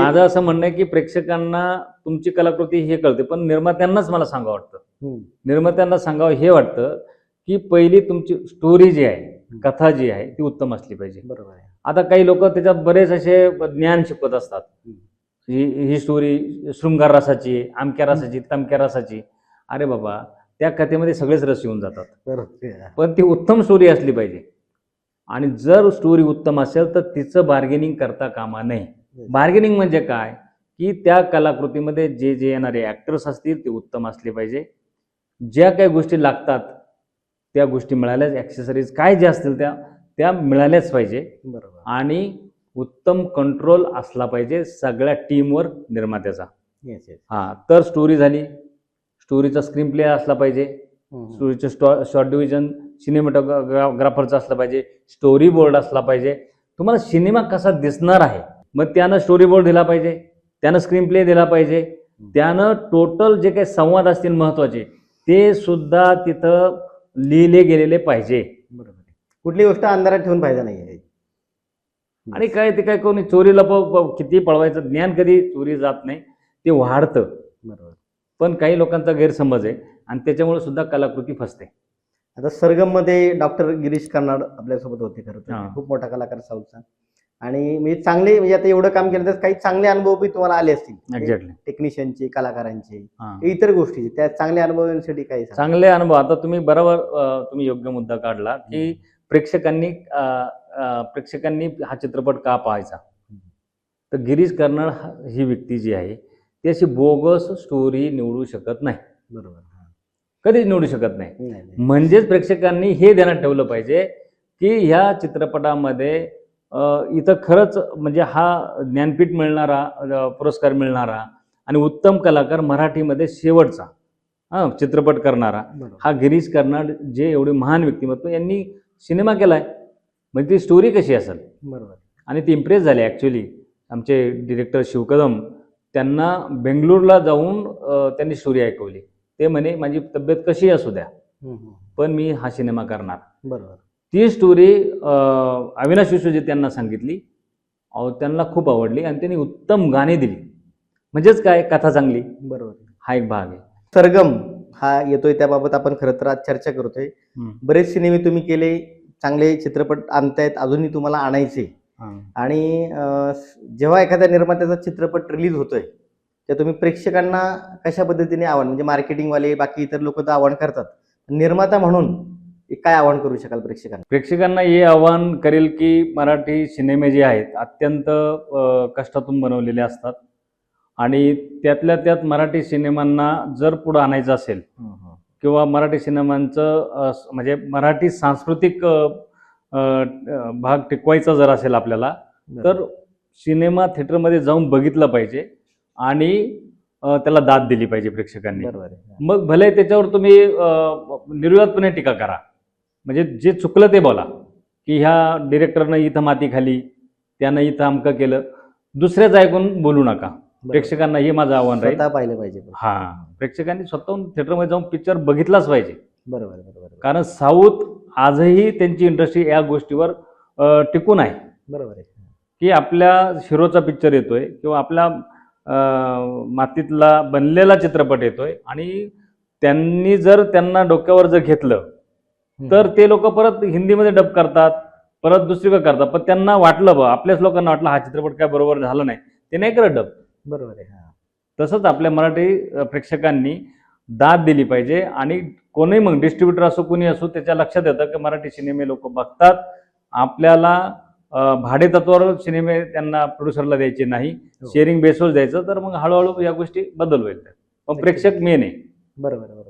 माझं असं म्हणणं आहे की प्रेक्षकांना तुमची कलाकृती हे कळते, पण निर्मात्यांनाच मला सांगावं वाटतं, निर्मात्यांना सांगावं हे वाटतं की पहिली तुमची स्टोरी जी आहे, कथा जी आहे ती उत्तम असली पाहिजे. बरोबर आहे. आता काही लोक त्याच्यात बरेच असे ज्ञान शिकवत असतात, ही स्टोरी शृंगार रसाची, अमक्या रसाची, तमक्या रसाची. अरे बाबा, त्या कथेमध्ये सगळेच रस येऊन जातात, पण ती उत्तम स्टोरी असली पाहिजे. आणि जर स्टोरी उत्तम असेल तर तिचं बार्गेनिंग करता कामा नये. बार्गेनिंग म्हणजे काय की त्या कलाकृतीमध्ये जे जे येणारे ॲक्टर्स असतील ते उत्तम असले पाहिजे, ज्या काही गोष्टी लागतात त्या गोष्टी मिळाल्याच, ॲक्सेसरीज काय ज्या असतील त्या मिळाल्याच पाहिजे. बरोबर. आणि उत्तम कंट्रोल असला पाहिजे सगळ्या टीमवर निर्मात्याचा. हां, तर स्टोरी झाली. स्टोरीचा स्क्रीन प्ले असला पाहिजे, स्टोरीचं शॉर्ट डिव्हिजन सिनेमॅटोग्राफरचा असला पाहिजे, स्टोरी बोर्ड असला पाहिजे. तुम्हाला सिनेमा कसा दिसणार आहे मग त्यानं स्टोरी बोर्ड दिला पाहिजे, त्यानं स्क्रीन प्ले दिला पाहिजे, त्यानं टोटल जे काही संवाद असतील महत्त्वाचे ते सुद्धा तिथं लिहिले गेलेले पाहिजे. बरोबर. कुठली गोष्ट अंधारात ठेवून फायदा नाही. आणि काय ते काय कोणी चोरीला किती पळवायचं, ज्ञान कधी चोरी जात नाही, ते वाढतं. बरोबर. पण काही लोकांचा गैरसमज आहे आणि त्याच्यामुळे सुद्धा कलाकृती फसते. आता सरगम मध्ये डॉक्टर गिरीश कर्नाड आपल्यासोबत होते. खरं तर खूप मोठा कलाकार साऊथचा. आणि मी चांगले म्हणजे आता एवढं काम केलं तर काही चांगले अनुभव बी तुम्हाला आले असतील. एक्झॅक्टली. टेक्निशियनचे, कलाकारांचे, इतर गोष्टीचे, त्या चांगल्या अनुभवांसाठी काही चांगले अनुभव. आता तुम्ही बरोबर तुम्ही योग्य मुद्दा काढला की प्रेक्षकांनी हा चित्रपट का पाहायचा. तर गिरीश कर्नाड ही व्यक्ती जी आहे ती अशी बोगस स्टोरी निवडू शकत नाही. बरोबर. कधीच निवडू शकत नाही. म्हणजेच प्रेक्षकांनी हे ध्यानात ठेवलं पाहिजे की ह्या चित्रपटामध्ये इथं खरंच म्हणजे हा ज्ञानपीठ मिळणारा, पुरस्कार मिळणारा आणि उत्तम कलाकार मराठीमध्ये शेवटचा चित्रपट करणारा हा गिरीश कर्नाड, जे एवढे महान व्यक्तिमत्व यांनी सिनेमा केलाय, म्हणजे ती स्टोरी कशी असेल. बरोबर. आणि ती इम्प्रेस झाली ॲक्च्युली. आमचे डिरेक्टर शिवकदम, त्यांना बेंगळूरला जाऊन त्यांनी स्टोरी ऐकवली. ते म्हणे माझी तब्येत कशी असू द्या पण मी हा सिनेमा करणार. बरोबर. ती स्टोरी अविनाश विश्वजीत त्यांना सांगितली, त्यांना खूप आवडली आणि त्यांनी उत्तम गाणी दिली. म्हणजेच काय, कथा चांगली. बरोबर. हा एक भाग आहे. सरगम हा येतोय त्याबाबत आपण खरं तर आज चर्चा करतोय. बरेच सिनेमे तुम्ही केले, चांगले चित्रपट आणतायत, अजूनही तुम्हाला आणायचे. आणि जेव्हा एखाद्या निर्मात्याचा चित्रपट रिलीज होतोय तर तुम्ही प्रेक्षकांना कशा पद्धतीने आव्हान, म्हणजे मार्केटिंगवाले बाकी इतर लोक तर आव्हान करतात, निर्माता म्हणून काय आव्हान करू शकाल प्रेक्षकांना? प्रेक्षकांना हे आव्हान करेल की मराठी सिनेमे जे आहेत अत्यंत कष्टातून बनवलेले असतात आणि त्यातल्या त्यात मराठी सिनेमांना जर पुढं आणायचं असेल किंवा मराठी सिनेमांचं म्हणजे मराठी सांस्कृतिक भाग टिकवायचा जर असेल आपल्याला, तर सिनेमा थिएटरमध्ये जाऊन बघितलं पाहिजे आणि त्याला दाद दिली पाहिजे प्रेक्षकांनी. मग भले त्याच्यावर तुम्ही निर्विवादपणे टीका करा, म्हणजे जे चुकलं ते बोला की ह्या डिरेक्टरनं इथं माती खाली, त्यानं इथं अमकं केलं, दुसऱ्याच ऐकून बोलू नका. प्रेक्षकांना हे माझं आव्हान राहील. पाहिलं पाहिजे. प्रेक्षकांनी स्वतःहून थिएटरमध्ये जाऊन पिक्चर बघितलाच पाहिजे. बरोबर. बरोबर. कारण साऊथ आजही त्यांची इंडस्ट्री या गोष्टीवर टिकून आहे. बरोबर आहे की आपल्या हिरोचा पिक्चर येतोय किंवा आपल्या मातीतला बनलेला चित्रपट येतोय आणि त्यांनी जर त्यांना डोक्यावर जर घेतलं तर ते लोक परत हिंदीमध्ये डब करतात, परत दुसरीकडे करतात. पण त्यांना वाटलं आपल्याच लोकांना वाटलं हा चित्रपट काय बरोबर झाला नाही, ते नाही करत डब. बरोबर आहे. तसंच आपल्या मराठी प्रेक्षकांनी दाद दिली पाहिजे आणि कोणी मग डिस्ट्रीब्युटर असो कोणी असो त्याच्या लक्षात येतं की मराठी सिनेमे लोक बघतात, आपल्याला भाडे तत्वावर सिनेमे त्यांना प्रोड्युसरला द्यायचे नाही, शेअरिंग बेसवर द्यायचं. तर मग हळूहळू या गोष्टी बदल होईल. पण प्रेक्षक मेन आहे. बरोबर.